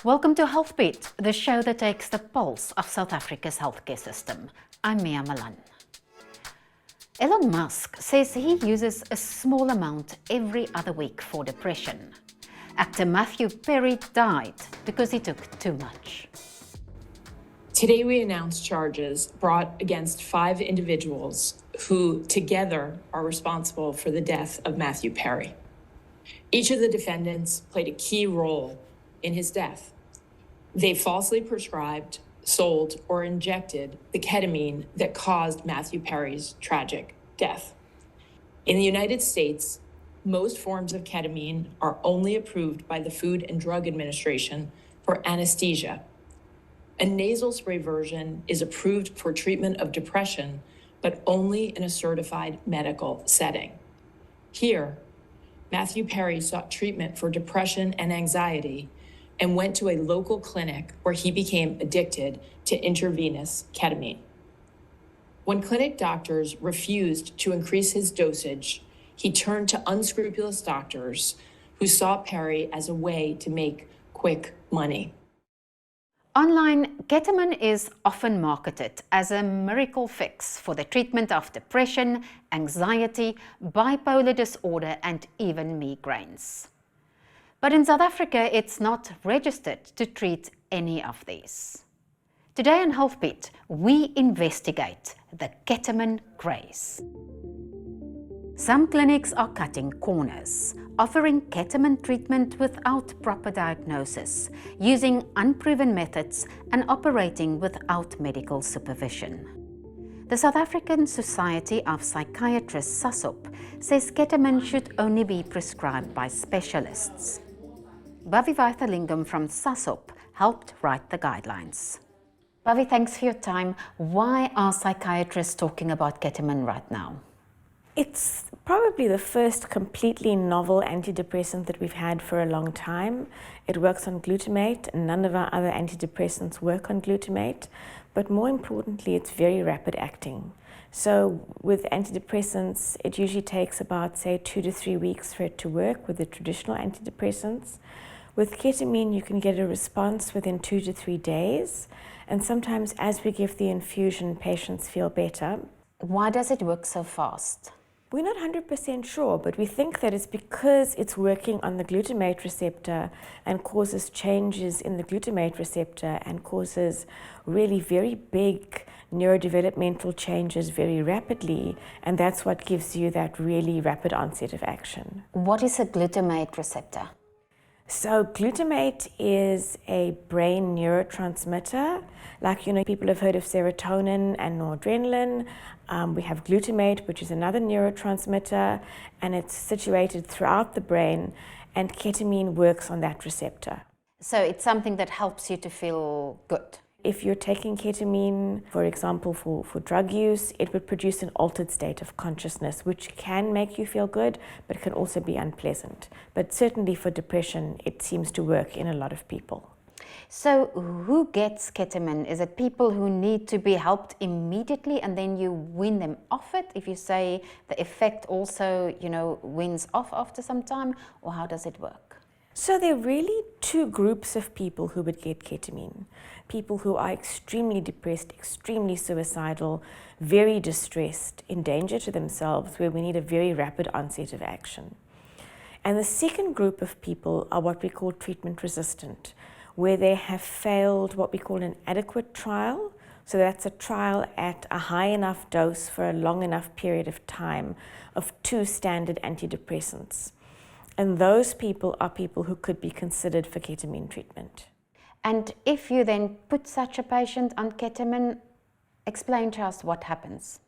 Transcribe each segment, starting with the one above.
Welcome to HealthBeat, the show that takes the pulse of South Africa's healthcare system. I'm Mia Malan. Elon Musk says he uses a small amount every other week for depression. Actor Matthew Perry died because he took too much. Today we announced charges brought against 5 individuals who together are responsible for the death of Matthew Perry. Each of the defendants played a key role in his death. They falsely prescribed, sold, or injected the ketamine that caused Matthew Perry's tragic death. In the United States, most forms of ketamine are only approved by the Food and Drug Administration for anesthesia. A nasal spray version is approved for treatment of depression, but only in a certified medical setting. Here, Matthew Perry sought treatment for depression and anxiety and went to a local clinic where he became addicted to intravenous ketamine. When clinic doctors refused to increase his dosage, he turned to unscrupulous doctors who saw Perry as a way to make quick money. Online, ketamine is often marketed as a miracle fix for the treatment of depression, anxiety, bipolar disorder, and even migraines. But in South Africa, it's not registered to treat any of these. Today on HealthBeat, we investigate the ketamine craze. Some clinics are cutting corners, offering ketamine treatment without proper diagnosis, using unproven methods and operating without medical supervision. The South African Society of Psychiatrists, SASOP, says ketamine should only be prescribed by specialists. Bhavi Vaithalingam from SASOP helped write the guidelines. Bhavi, thanks for your time. Why are psychiatrists talking about ketamine right now? It's probably the first completely novel antidepressant that we've had for a long time. It works on glutamate, and none of our other antidepressants work on glutamate. But more importantly, it's very rapid acting. So with antidepressants, it usually takes about, say, 2 to 3 weeks for it to work with the traditional antidepressants. With ketamine, you can get a response within 2 to 3 days. And sometimes as we give the infusion, patients feel better. Why does it work so fast? We're not 100% sure, but we think that it's because it's working on the glutamate receptor and causes changes in the glutamate receptor and causes really very big neurodevelopmental changes very rapidly, and that's what gives you that really rapid onset of action. What is a glutamate receptor? So glutamate is a brain neurotransmitter. Like, people have heard of serotonin and noradrenaline. We have glutamate, which is another neurotransmitter, and it's situated throughout the brain, and ketamine works on that receptor. So it's something that helps you to feel good. If you're taking ketamine, for example, for drug use, it would produce an altered state of consciousness, which can make you feel good, but can also be unpleasant. But certainly for depression, it seems to work in a lot of people. So who gets ketamine? Is it people who need to be helped immediately and then you wean them off it? If you say the effect also, weans off after some time, or how does it work? So there are really 2 groups of people who would get ketamine. People who are extremely depressed, extremely suicidal, very distressed, in danger to themselves, where we need a very rapid onset of action. And the second group of people are what we call treatment resistant, where they have failed what we call an adequate trial. So that's a trial at a high enough dose for a long enough period of time of 2 standard antidepressants. And those people are people who could be considered for ketamine treatment. And if you then put such a patient on ketamine, explain to us what happens.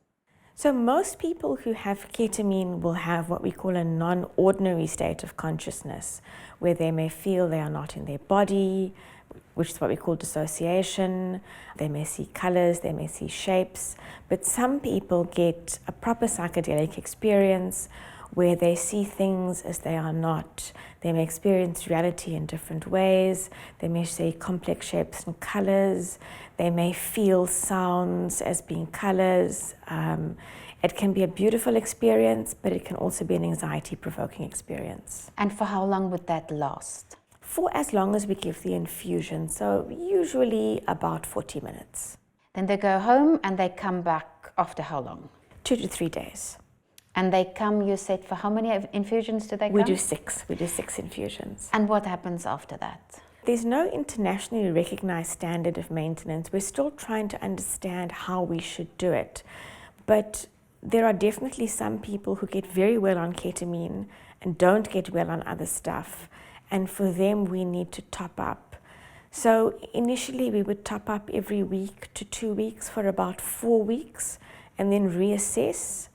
So most people who have ketamine will have what we call a non-ordinary state of consciousness, where they may feel they are not in their body, which is what we call dissociation. They may see colors, they may see shapes, but some people get a proper psychedelic experience where they see things as they are not. They may experience reality in different ways. They may see complex shapes and colors. They may feel sounds as being colors. It can be a beautiful experience, but it can also be an anxiety-provoking experience. And for how long would that last? for as long as we give the infusion, so usually about 40 minutes. Then they go home and they come back after how long? 2 to 3 days. And they come, you said, for how many infusions do they come? We do 6 infusions. And what happens after that? There's no internationally recognized standard of maintenance. We're still trying to understand how we should do it. But there are definitely some people who get very well on ketamine and don't get well on other stuff. And for them, we need to top up. So initially, we would top up every week to 2 weeks for about 4 weeks and then reassess.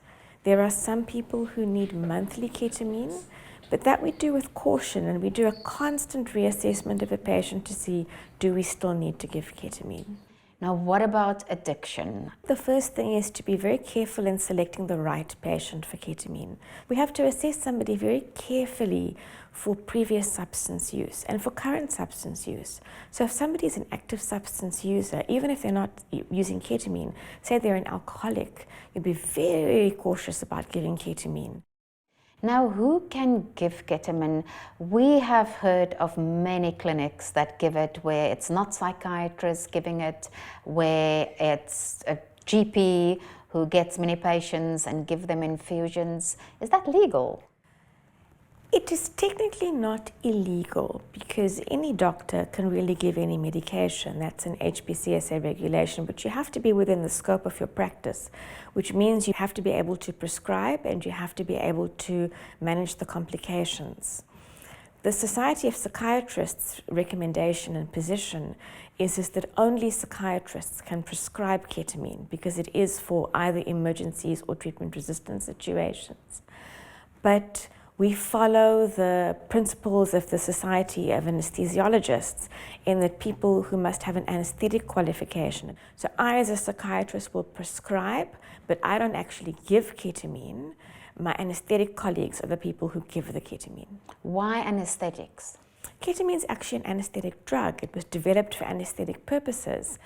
There are some people who need monthly ketamine, but that we do with caution, and we do a constant reassessment of a patient to see, do we still need to give ketamine? Now, what about addiction? The first thing is to be very careful in selecting the right patient for ketamine. We have to assess somebody very carefully for previous substance use and for current substance use. So if somebody is an active substance user, even if they're not using ketamine, say they're an alcoholic, you'd be very cautious about giving ketamine. Now, who can give ketamine? We have heard of many clinics that give it where it's not psychiatrists giving it, where it's a GP who gets many patients and give them infusions. Is that legal? It is technically not illegal because any doctor can really give any medication. That's an HPCSA regulation, but you have to be within the scope of your practice, which means you have to be able to prescribe and you have to be able to manage the complications. The Society of Psychiatrists' recommendation and position is that only psychiatrists can prescribe ketamine because it is for either emergencies or treatment-resistant situations. But we follow the principles of the Society of Anaesthesiologists in that people who must have an anaesthetic qualification. So I, as a psychiatrist, will prescribe, but I don't actually give ketamine. My anaesthetic colleagues are the people who give the ketamine. Why anesthetics? Ketamine is actually an anaesthetic drug. It was developed for anaesthetic purposes.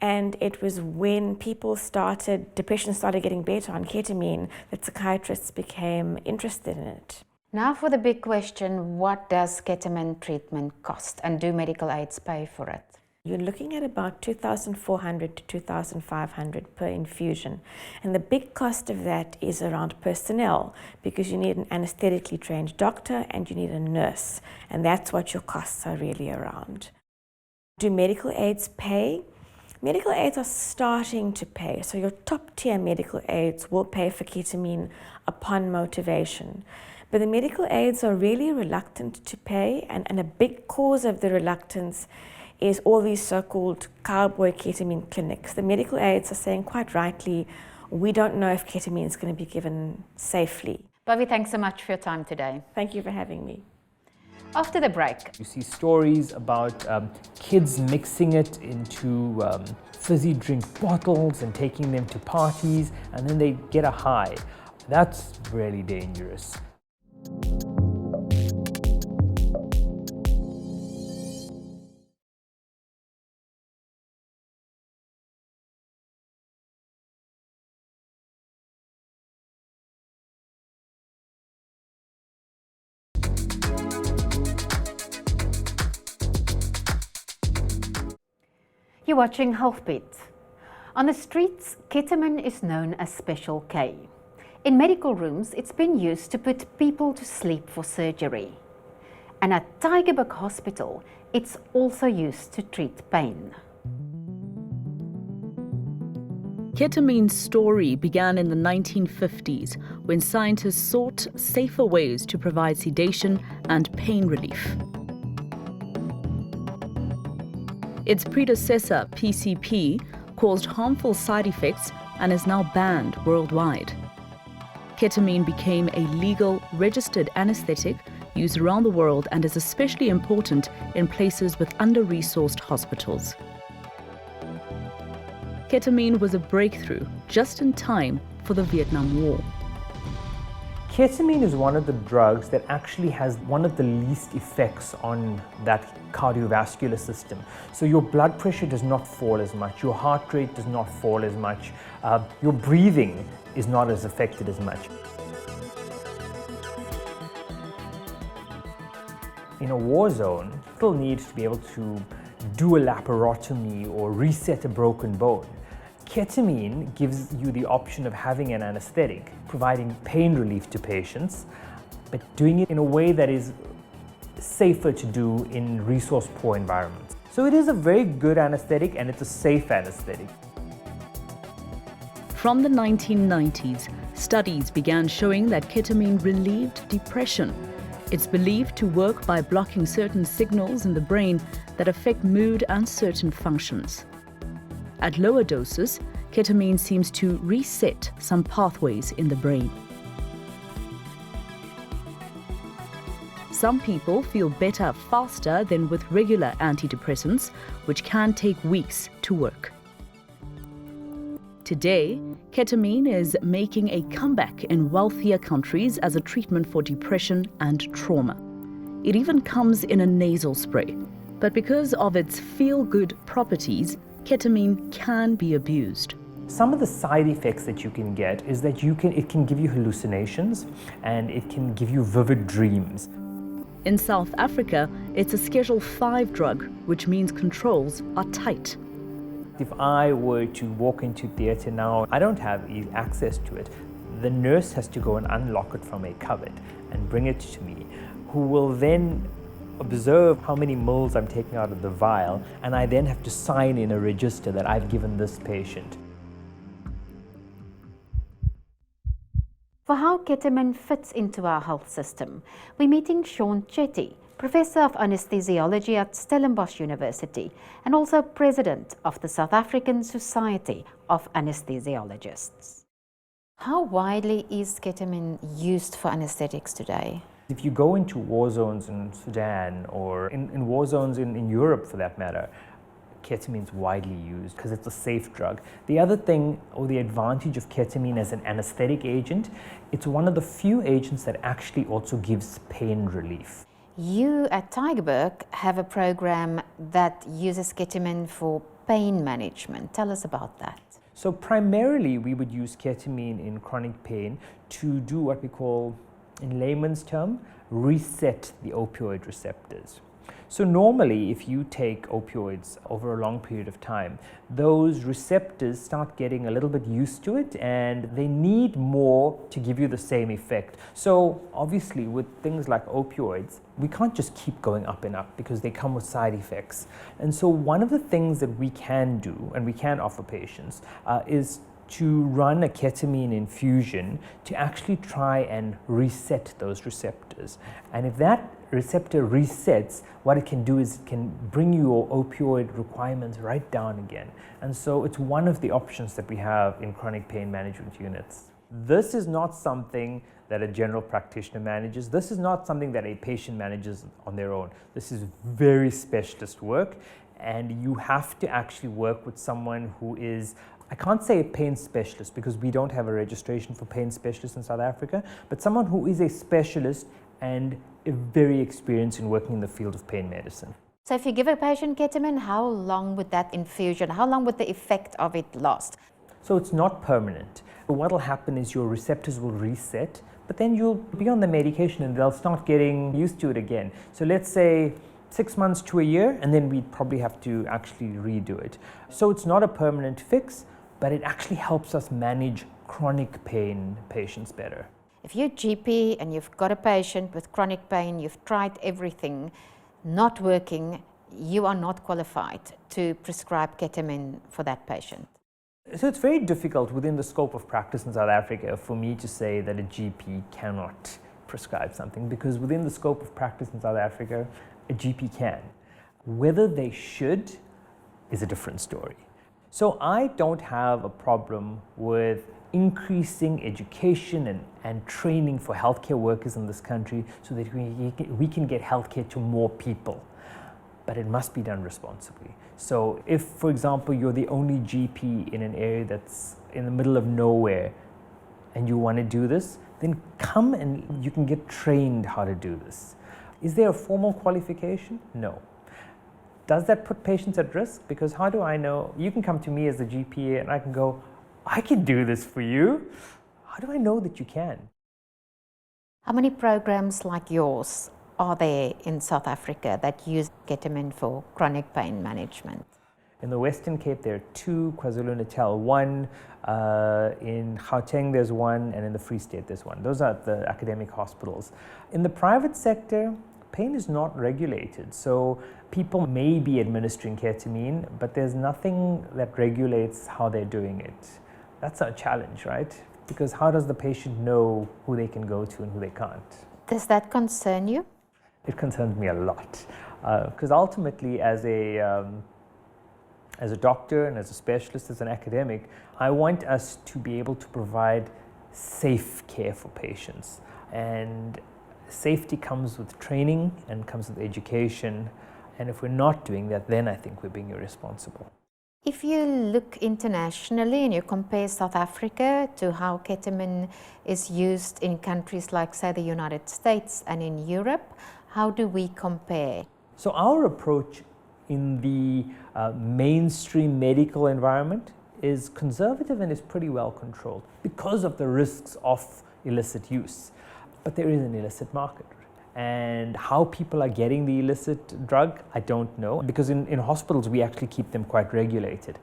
And it was when depression started getting better on ketamine, that psychiatrists became interested in it. Now for the big question, what does ketamine treatment cost, and do medical aids pay for it? You're looking at about 2,400 to 2,500 per infusion. And the big cost of that is around personnel, because you need an anesthetically trained doctor and you need a nurse. And that's what your costs are really around. Do medical aids pay? Medical aids are starting to pay. So your top tier medical aids will pay for ketamine upon motivation. But the medical aids are really reluctant to pay, and a big cause of the reluctance is all these so-called cowboy ketamine clinics. The medical aids are saying quite rightly, we don't know if ketamine is going to be given safely. Bobby, thanks so much for your time today. Thank you for having me. After the break, you see stories about kids mixing it into fizzy drink bottles and taking them to parties, and then they get a high. That's really dangerous. you're watching HealthBeat. On the streets, ketamine is known as Special K. In medical rooms, it's been used to put people to sleep for surgery. And at Tygerberg Hospital, it's also used to treat pain. Ketamine's story began in the 1950s when scientists sought safer ways to provide sedation and pain relief. Its predecessor, PCP, caused harmful side effects and is now banned worldwide. Ketamine became a legal, registered anesthetic used around the world and is especially important in places with under-resourced hospitals. Ketamine was a breakthrough just in time for the Vietnam War. Ketamine is one of the drugs that actually has one of the least effects on that cardiovascular system. So your blood pressure does not fall as much, your heart rate does not fall as much, your breathing is not as affected as much. in a war zone still needs to be able to do a laparotomy or reset a broken bone. Ketamine gives you the option of having an anesthetic, providing pain relief to patients, but doing it in a way that is safer to do in resource-poor environments. So it is a very good anesthetic and it's a safe anesthetic. From the 1990s, studies began showing that ketamine relieved depression. It's believed to work by blocking certain signals in the brain that affect mood and certain functions. At lower doses, ketamine seems to reset some pathways in the brain. Some people feel better faster than with regular antidepressants, which can take weeks to work. Today, ketamine is making a comeback in wealthier countries as a treatment for depression and trauma. It even comes in a nasal spray. But because of its feel-good properties, ketamine can be abused. Some of the side effects that you can get is that it can give you hallucinations and it can give you vivid dreams. In South Africa, it's a Schedule 5 drug, which means controls are tight. If I were to walk into theatre now, I don't have access to it. The nurse has to go and unlock it from a cupboard and bring it to me, who will then observe how many mils I'm taking out of the vial, and I then have to sign in a register that I've given this patient. For how ketamine fits into our health system, we're meeting Chetty, Professor of Anaesthesiology at Stellenbosch University and also President of the South African Society of Anaesthesiologists. How widely is ketamine used for anaesthetics today? If you go into war zones in Sudan or in war zones in Europe for that matter, ketamine is widely used because it's a safe drug. The other thing, or the advantage of ketamine as an anesthetic agent, it's one of the few agents that actually also gives pain relief. You at Tygerberg have a program that uses ketamine for pain management. Tell us about that. So primarily we would use ketamine in chronic pain to do what we call, in layman's term, reset the opioid receptors. So normally if you take opioids over a long period of time, those receptors start getting a little bit used to it and they need more to give you the same effect. So obviously with things like opioids, we can't just keep going up and up because they come with side effects. And so one of the things that we can do and we can offer patients is to run a ketamine infusion to actually try and reset those receptors. And if that receptor resets, what it can do is it can bring your opioid requirements right down again. And so it's one of the options that we have in chronic pain management units. This is not something that a general practitioner manages. This is not something that a patient manages on their own. This is very specialist work, and you have to actually work with someone who is, I can't say a pain specialist because we don't have a registration for pain specialists in South Africa, but someone who is a specialist and very experienced in working in the field of pain medicine. So if you give a patient ketamine, how long would that infusion, how long would the effect of it last? So it's not permanent. What will happen is your receptors will reset, but then you'll be on the medication and they'll start getting used to it again. So let's say 6 months to a year, and then we'd probably have to actually redo it. So it's not a permanent fix, but it actually helps us manage chronic pain patients better. If you're a GP and you've got a patient with chronic pain, you've tried everything, not working, you are not qualified to prescribe ketamine for that patient. So it's very difficult within the scope of practice in South Africa for me to say that a GP cannot prescribe something, because within the scope of practice in South Africa, a GP can. Whether they should is a different story. So I don't have a problem with increasing education and training for healthcare workers in this country so that we can get healthcare to more people. But it must be done responsibly. So if, for example, you're the only GP in an area that's in the middle of nowhere and you want to do this, then come and you can get trained how to do this. Is there a formal qualification? No. Does that put patients at risk? Because how do I know? You can come to me as a GP and I can go, I can do this for you. How do I know that you can? How many programs like yours are there in South Africa that use ketamine for chronic pain management? In the Western Cape, there are 2, KwaZulu-Natal 1, in Gauteng there's 1, and in the Free State there's 1. Those are the academic hospitals. In the private sector, pain is not regulated, so people may be administering ketamine, but there's nothing that regulates how they're doing it. That's our challenge, right? Because how does the patient know who they can go to and who they can't? Does that concern you? It concerns me a lot, because ultimately as a doctor and as a specialist, as an academic, I want us to be able to provide safe care for patients. And safety comes with training and comes with education. And if we're not doing that, then I think we're being irresponsible. If you look internationally and you compare South Africa to how ketamine is used in countries like, say, the United States and in Europe, how do we compare? So our approach in the mainstream medical environment is conservative and is pretty well controlled because of the risks of illicit use. But there is an illicit market. And how people are getting the illicit drug, I don't know. Because in hospitals, we actually keep them quite regulated.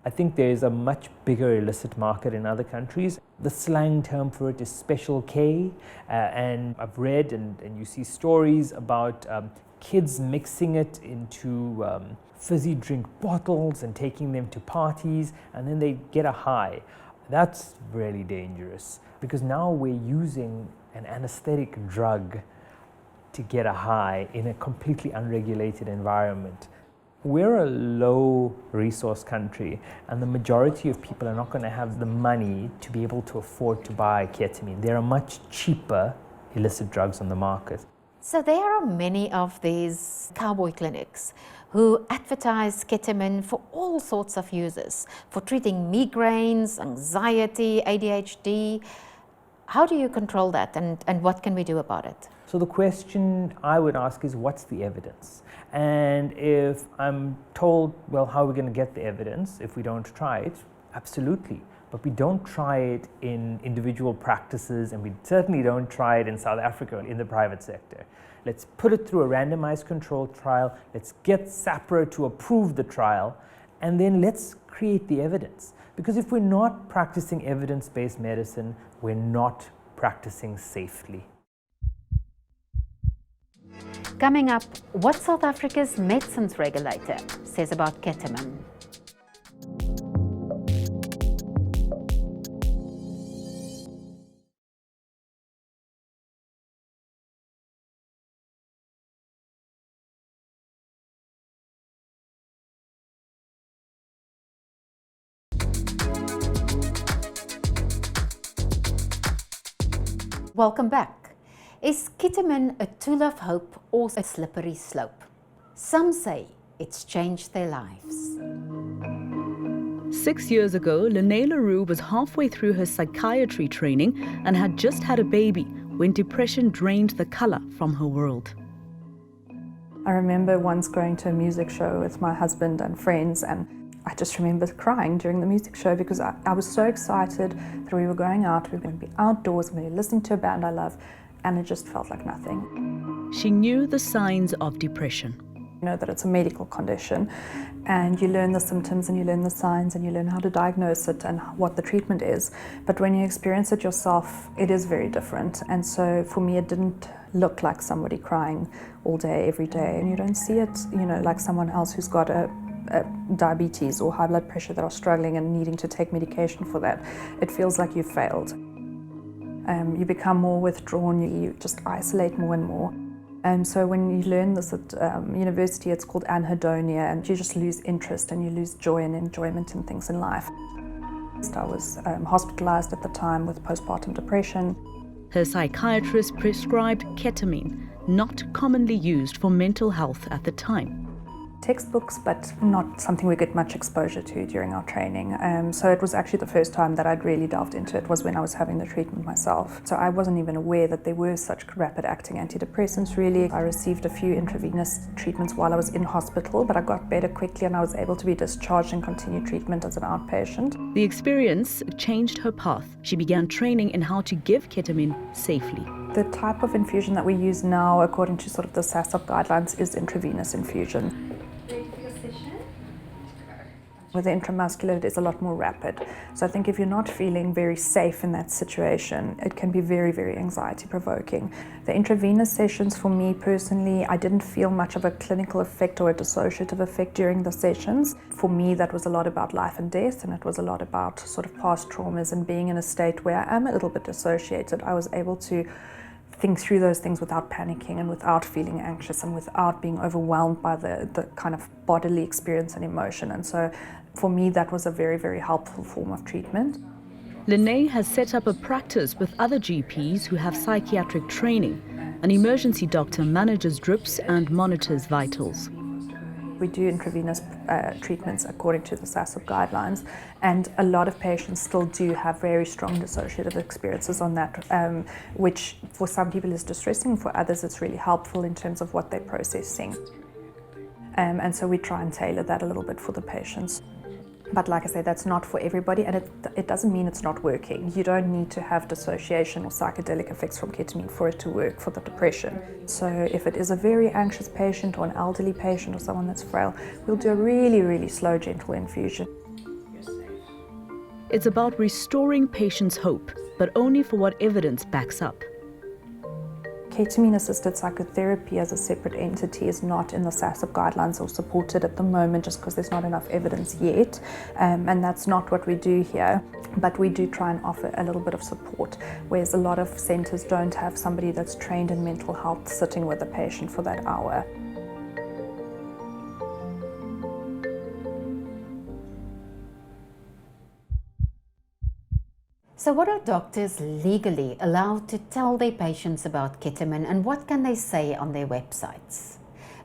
I think there is a much bigger illicit market in other countries. The slang term for it is Special K. And I've read and you see stories about kids mixing it into fizzy drink bottles and taking them to parties, and then they get a high. That's really dangerous because now we're using an anesthetic drug to get a high in a completely unregulated environment. We're a low resource country, and the majority of people are not going to have the money to be able to afford to buy ketamine. There are much cheaper illicit drugs on the market. So there are many of these cowboy clinics who advertise ketamine for all sorts of uses, for treating migraines, anxiety, ADHD. How do you control that, and what can we do about it? So the question I would ask is, what's the evidence? And if I'm told, well, how are we going to get the evidence if we don't try it? Absolutely. But we don't try it in individual practices, and we certainly don't try it in South Africa in the private sector. Let's put it through a randomized controlled trial. Let's get SAPRA to approve the trial, and then let's create the evidence. Because if we're not practicing evidence-based medicine, we're not practicing safely. Coming up, what South Africa's medicines regulator says about ketamine. Welcome back. Is ketamine a tool of hope or a slippery slope? Some say it's changed their lives. 6 years ago, Lene Leroux was halfway through her psychiatry training and had just had a baby when depression drained the color from her world. I remember once going to a music show with my husband and friends, and I just remember crying during the music show because I was so excited that we were going out, we were going to be outdoors, we were listening to a band I love, and it just felt like nothing. She knew the signs of depression. You know that it's a medical condition, and you learn the symptoms and you learn the signs and you learn how to diagnose it and what the treatment is. But when you experience it yourself, it is very different. And so for me, it didn't look like somebody crying all day, every day. And you don't see it, you know, like someone else who's got a diabetes or high blood pressure that are struggling and needing to take medication for that. It feels like you've failed. You become more withdrawn, you just isolate more and more. So when you learn this at university, it's called anhedonia, and you just lose interest and you lose joy and enjoyment in things in life. I was hospitalized at the time with postpartum depression. Her psychiatrist prescribed ketamine, not commonly used for mental health at the time. Textbooks, but not something we get much exposure to during our training. So it was actually the first time that I'd really delved into it was when I was having the treatment myself. So I wasn't even aware that there were such rapid-acting antidepressants, really. I received a few intravenous treatments while I was in hospital, but I got better quickly and I was able to be discharged and continue treatment as an outpatient. The experience changed her path. She began training in how to give ketamine safely. The type of infusion that we use now, according to sort of the SASOP guidelines, is intravenous infusion. With the intramuscular, it is a lot more rapid. So I think if you're not feeling very safe in that situation, it can be very, very anxiety provoking. The intravenous sessions, for me personally, I didn't feel much of a clinical effect or a dissociative effect during the sessions. For me, that was a lot about life and death, and it was a lot about sort of past traumas and being in a state where I am a little bit dissociated. I was able to think through those things without panicking and without feeling anxious and without being overwhelmed by the kind of bodily experience and emotion. And so for me, that was a very, very helpful form of treatment. Lene has set up a practice with other GPs who have psychiatric training. An emergency doctor manages drips and monitors vitals. We do intravenous treatments according to the SASOP guidelines, and a lot of patients still do have very strong dissociative experiences on that, which for some people is distressing, for others it's really helpful in terms of what they're processing. And so we try and tailor that a little bit for the patients. But like I say, that's not for everybody, and it doesn't mean it's not working. You don't need to have dissociation or psychedelic effects from ketamine for it to work for the depression. So if it is a very anxious patient or an elderly patient or someone that's frail, we'll do a really, really slow, gentle infusion. It's about restoring patients' hope, but only for what evidence backs up. Ketamine-assisted psychotherapy as a separate entity is not in the SASOP guidelines or supported at the moment, just because there's not enough evidence yet, and that's not what we do here. But we do try and offer a little bit of support, whereas a lot of centres don't have somebody that's trained in mental health sitting with the patient for that hour. So what are doctors legally allowed to tell their patients about ketamine, and what can they say on their websites?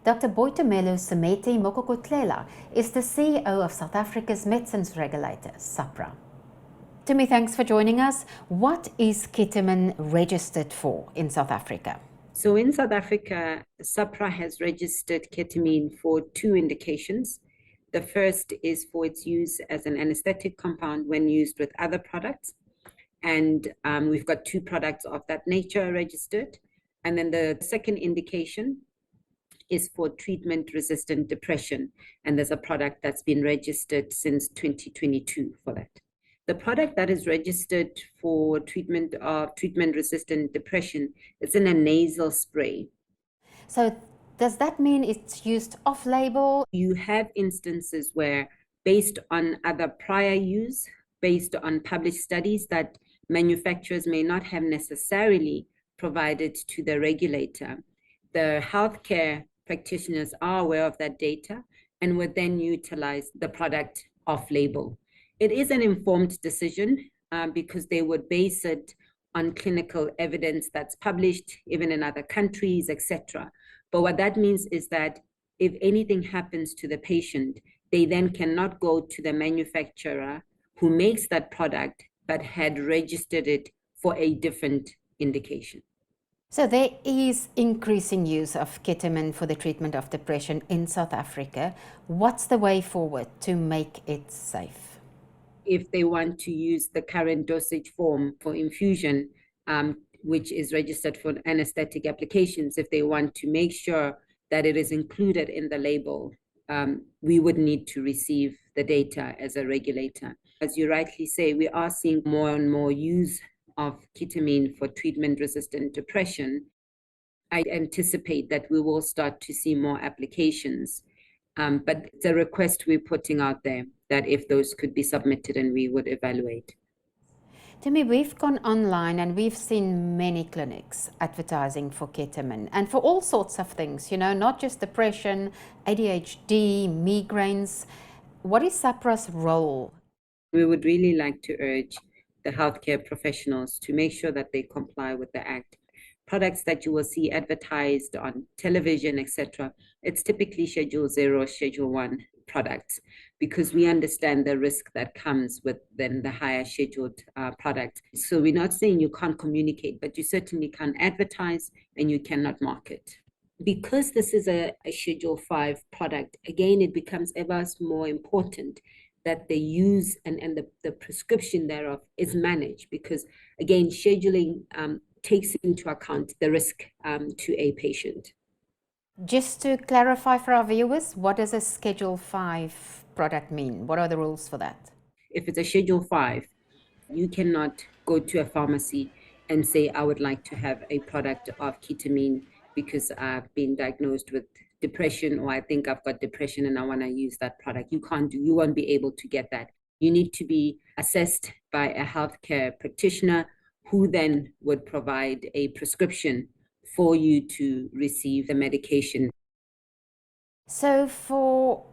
Dr. Boitumelo Semeti Mokokotlela is the CEO of South Africa's medicines regulator, SAHPRA. Tumi, thanks for joining us. What is ketamine registered for in South Africa? So in South Africa, SAHPRA has registered ketamine for 2 indications. The first is for its use as an anesthetic compound when used with other products. And we've got 2 products of that nature registered. And then the second indication is for treatment-resistant depression. And there's a product that's been registered since 2022 for that. The product that is registered for treatment of treatment-resistant depression is in a nasal spray. So does that mean it's used off-label? You have instances where, based on other prior use, based on published studies that manufacturers may not have necessarily provided to the regulator, the healthcare practitioners are aware of that data and would then utilize the product off-label. It is an informed decision because they would base it on clinical evidence that's published even in other countries, etc. But what that means is that if anything happens to the patient, they then cannot go to the manufacturer who makes that product but had registered it for a different indication. So there is increasing use of ketamine for the treatment of depression in South Africa. What's the way forward to make it safe? If they want to use the current dosage form for infusion, which is registered for anesthetic applications, if they want to make sure that it is included in the label, we would need to receive the data as a regulator. As you rightly say, we are seeing more and more use of ketamine for treatment-resistant depression. I anticipate that we will start to see more applications, but it's a request we're putting out there that if those could be submitted and we would evaluate. Tumi, we've gone online and we've seen many clinics advertising for ketamine and for all sorts of things, you know, not just depression, ADHD, migraines. What is SAHPRA's role? We would really like to urge the healthcare professionals to make sure that they comply with the Act. Products that you will see advertised on television, etc., it's typically Schedule 0, Schedule 1 products, because we understand the risk that comes with then the higher scheduled products. So we're not saying you can't communicate, but you certainly can't advertise and you cannot market. Because this is a Schedule 5 product, again, it becomes ever more important that the use and the prescription thereof is managed, because again, scheduling takes into account the risk to a patient. Just to clarify for our viewers, what does a Schedule 5 product mean? What are the rules for that? If it's a Schedule 5, you cannot go to a pharmacy and say, I would like to have a product of ketamine because I've been diagnosed with depression, or I think I've got depression and I want to use that product. You won't be able to get that. You need to be assessed by a healthcare practitioner who then would provide a prescription for you to receive the medication. So for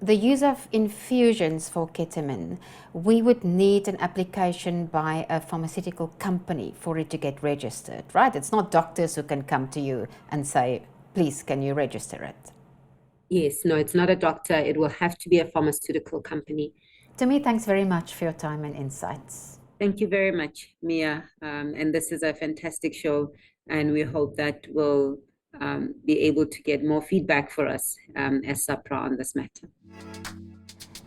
the use of infusions for ketamine, we would need an application by a pharmaceutical company for it to get registered, right? It's not doctors who can come to you and say, please, can you register it? Yes, no, it's not a doctor. It will have to be a pharmaceutical company. Tumi, thanks very much for your time and insights. Thank you very much, Mia. And this is a fantastic show, and we hope that we'll be able to get more feedback for us as SAPRA on this matter.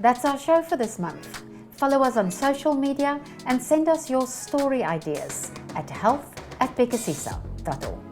That's our show for this month. Follow us on social media and send us your story ideas at health@bekasisa.org.